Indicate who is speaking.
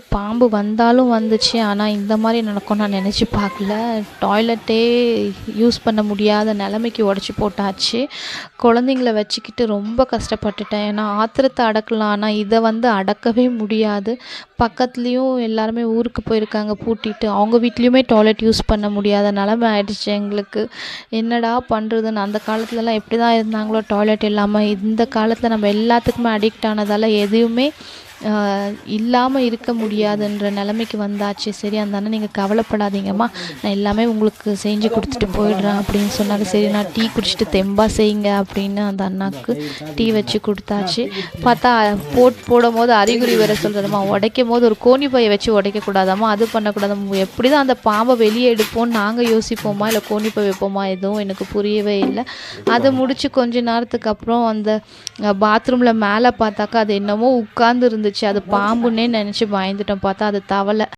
Speaker 1: பாம்பு வந்தாலும் வந்துச்சு. ஆனா, இந்த மாரி நடக்கும்னு நான் நெனச்சு பார்க்கல. டாய்லெட்டே யூஸ் பண்ண முடியாத நெலைமைக்கு உடைச்சு போட்டாச்சு. குழந்தைங்கள வச்சுக்கிட்டு ரொம்ப கஷ்டப்பட்டுட்டேன். ஏன்னா, ஆத்திரத்த அடக்கலாம். ஆனா, இத வந்து அடக்கவே முடியாது. பக்கத்துலயும் எல்லாருமே ஊருக்கு போயிருக்காங்க பூட்டிட்டு. அவங்க வீட்லயுமே டாய்லெட் யூஸ் பண்ண முடியாத நெலைமை ஆயிடுச்சு எங்களுக்கு. என்னடா பண்றதுன்னு அந்த காலத்துலலாம் எப்படிதான் இருந்தாங்களோ டாய்லெட் இல்லாம, இந்த காலத்துல நம்ம எல்லாத்துக்குமே அடிக்ட் ஆனதால எதையுமே இல்லாம இருக்க முடியாதுன்ற நிலைமைக்கு வந்தாச்சு. சரி அந்த அண்ணன் நீங்க கவலைப்படாதீங்கம்மா, நான் எல்லாமே உங்களுக்கு செஞ்சு குடுத்துட்டு போயிடுறேன் அப்படின்னு சொன்னாரு. சரி நான் டீ குடிச்சிட்டு தெம்பா செய்யுங்க அப்படின்னு அந்த அண்ணாக்கு டீ வச்சு குடுத்தாச்சு. பார்த்தா போடும்போது அறிகுறி வேற சொல்றதும்மா, உடைக்கும்போது ஒரு கோணி பைய வச்சு உடைக்கக்கூடாதாம்மா, அது பண்ணக்கூடாதாம்மா. எப்படிதான் அந்த பாம்பை வெளியே எடுப்போம்னு நாங்கள் யோசிப்போமா இல்லை கோணி பை வைப்போமா, எதுவும் எனக்கு புரியவே இல்லை. அதை முடிச்சு கொஞ்ச நேரத்துக்கு அப்புறம் அந்த பாத்ரூம்ல மேலே பார்த்தாக்கா அது என்னமோ உட்கார்ந்து இருந்துச்சு. அது பாம்புன்னே நினச்சி பயந்துட்டோம். பார்த்தா அது தவளை.